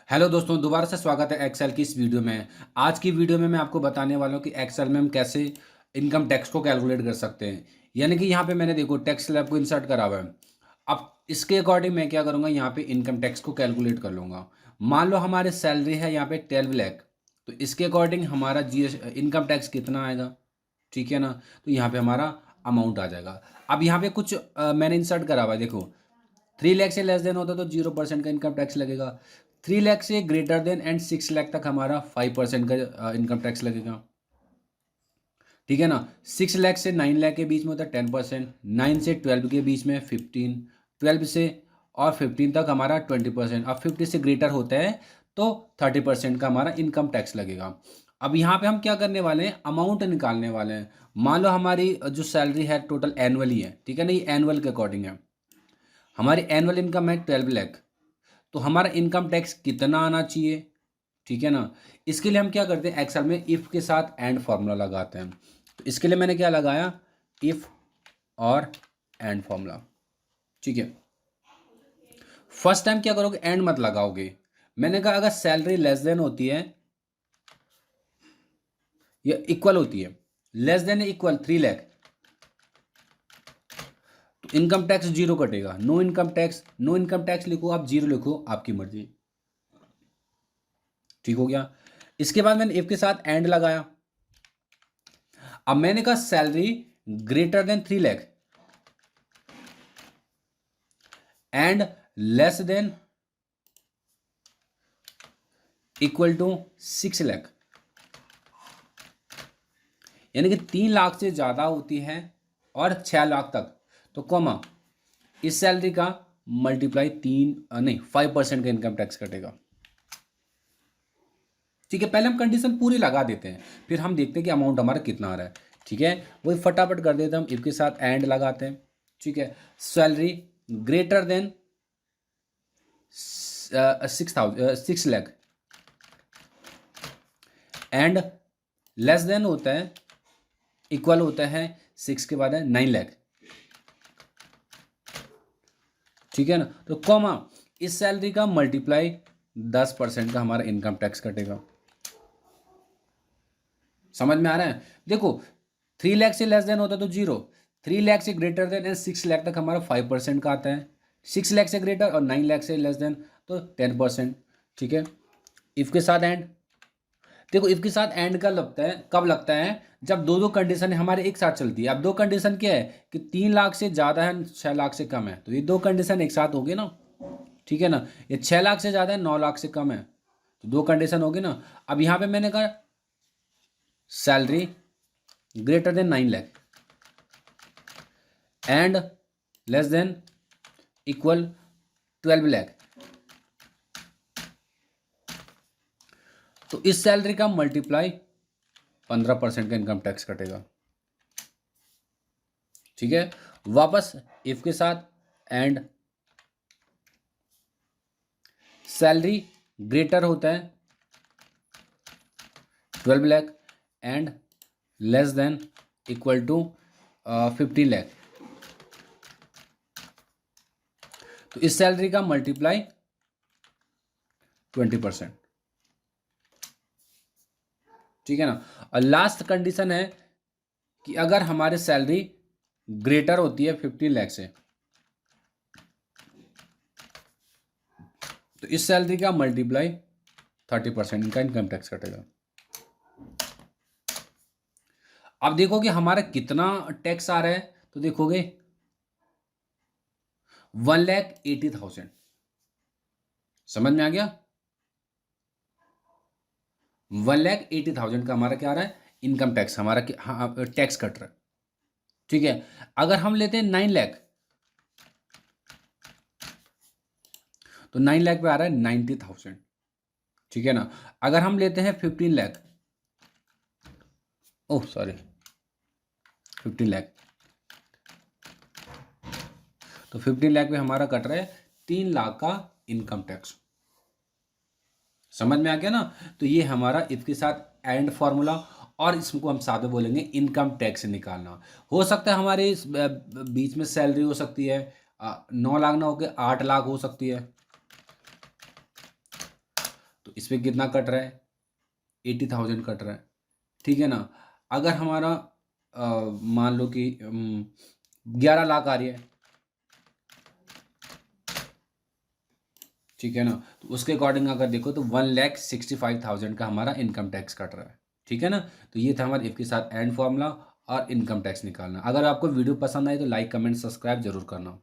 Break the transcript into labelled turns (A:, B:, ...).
A: Hello दोस्तों, दोबारा से स्वागत है एक्सेल की इस वीडियो में। आज की वीडियो में मैं आपको बताने वाला हूँ कि एक्सेल में हम कैसे इनकम टैक्स को कैलकुलेट कर सकते हैं। यानी कि यहाँ पे मैंने देखो टैक्स स्लैब को इंसर्ट करा हुआ है। अब इसके अकॉर्डिंग मैं क्या करूँगा, यहाँ पे इनकम टैक्स को कैलकुलेट कर लूँगा। मान लो हमारी सैलरी है यहाँ पे 12 लाख, तो इसके अकॉर्डिंग हमारा इनकम टैक्स कितना आएगा, ठीक है ना। तो यहाँ पे हमारा अमाउंट आ जाएगा। अब यहाँ पे कुछ मैंने इंसर्ट करा हुआ है, देखो 3 लाख से लेस देन होता तो 0% का इनकम टैक्स लगेगा। 3 लाख से ग्रेटर देन एंड 6 लाख तक हमारा 5% का इनकम टैक्स लगेगा, ठीक है ना। 6 लाख से 9 लाख के बीच में होता है 10%, 9 से 12 के बीच में 15, 12 से और 15 तक हमारा 20%, अब 50 से ग्रेटर होता है तो 30% का हमारा इनकम टैक्स लगेगा। अब यहाँ पे हम क्या करने वाले हैं, अमाउंट निकालने वाले हैं। मान लो हमारी जो सैलरी है टोटल एनुअली है, ठीक है ना, ये एनुअल के अकॉर्डिंग है। हमारी एनुअल इनकम है 12 लाख, तो हमारा इनकम टैक्स कितना आना चाहिए, ठीक है ना। इसके लिए हम क्या करते हैं, एक्सेल में इफ़ के साथ एंड फार्मूला लगाते हैं। तो इसके लिए मैंने क्या लगाया, इफ़ और एंड फार्मूला, ठीक है। फर्स्ट टाइम क्या करोगे, एंड मत लगाओगे। मैंने कहा अगर सैलरी लेस देन होती है या इक्वल होती है, लेस देन इक्वल 3 लाख, तो इनकम टैक्स जीरो कटेगा। No income tax, no income tax लिखो, आप जीरो लिखो, आपकी मर्जी, ठीक हो गया। इसके बाद मैंने इफ के साथ एंड लगाया। अब मैंने कहा salary greater than 3 lakh and less than equal to 6 lakh, यानी कि 3 लाख से ज्यादा होती है और 6 लाख तक, तो कॉमा इस सैलरी का मल्टीप्लाई 5% का इनकम टैक्स कटेगा, ठीक है। पहले हम कंडीशन पूरी लगा देते हैं, फिर हम देखते हैं कि अमाउंट हमारा कितना आ रहा है, ठीक है। वही फटाफट कर देते हैं, हम इफ के साथ एंड लगाते हैं, ठीक है। Salary greater then 6 lakh and less then होता है, इक्वल होता है 6 के बाद है 9 लाख, ठीक है ना। तो कॉमा इस सैलरी का मल्टीप्लाई 10% का हमारा इनकम टैक्स कटेगा। समझ में आ रहा है, देखो 3 लाख से लेस देन होता है तो जीरो, 3 लाख से ग्रेटर देन एंड 6 लाख तक हमारा 5% का आता है, 6 लाख से ग्रेटर और 9 लाख से लेस देन तो 10%, ठीक है। इफ के साथ एंड, देखो इफ के साथ एंड का लगता है, कब लगता है, जब दो दो कंडीशन हमारे एक साथ चलती है। अब दो कंडीशन क्या है कि 3 लाख से ज़्यादा है 6 लाख से कम है, तो ये दो कंडीशन एक साथ होगी ना, ठीक है ना। ये 6 लाख से ज़्यादा है 9 लाख से कम है, तो दो कंडीशन होगी ना। अब यहाँ पे मैंने कहा salary greater then 9 lakh and less than equal 12 lakh, तो इस सैलरी का मल्टीप्लाई 15% का इनकम टैक्स कटेगा, ठीक है। वापस इफ के साथ एंड, सैलरी ग्रेटर होता है 12 lakh and less than equal to 15 lakh, तो इस सैलरी का मल्टीप्लाई 20%, ठीक है ना। और लास्ट कंडीशन है कि अगर हमारी सैलरी ग्रेटर होती है 15 लाख से, तो इस सैलरी का मल्टीप्लाई 30% इनका इनकम टैक्स कटेगा। अब देखो कि हमारा कितना टैक्स आ रहा है, तो देखोगे 1,80,000, समझ में आ गया। 1,80,000 का हमारा क्या आ रहा है, इनकम टैक्स हमारा हाँ टैक्स कट रहा है, ठीक है। अगर हम लेते हैं 9 लाख, तो 9 लाख पे आ रहा है 90,000, ठीक है ना। अगर हम लेते हैं 15 लाख, ओह सॉरी 15 लाख, तो 15 लाख पे हमारा कट रहा है 3 लाख का इनकम टैक्स। समझ में आ गया ना। तो ये हमारा इसके साथ एंड फॉर्मूला, और इसको हम साथ में बोलेंगे इनकम टैक्स निकालना। हो सकता है हमारे इस बीच में सैलरी हो सकती है 9 लाख ना होकर 8 लाख हो सकती है, इस पे कितना कट रहा है, 80,000 कट रहा है, ठीक है ना। अगर हमारा मान लो कि 11 लाख आ रही है, ठीक है ना, तो उसके अकॉर्डिंग अगर देखो तो 1,65,000 का हमारा इनकम टैक्स कट रहा है, ठीक है ना। तो ये था हमारे इफ के साथ एंड फॉर्मूला और इनकम टैक्स निकालना। अगर आपको वीडियो पसंद आई तो लाइक कमेंट सब्सक्राइब जरूर करना।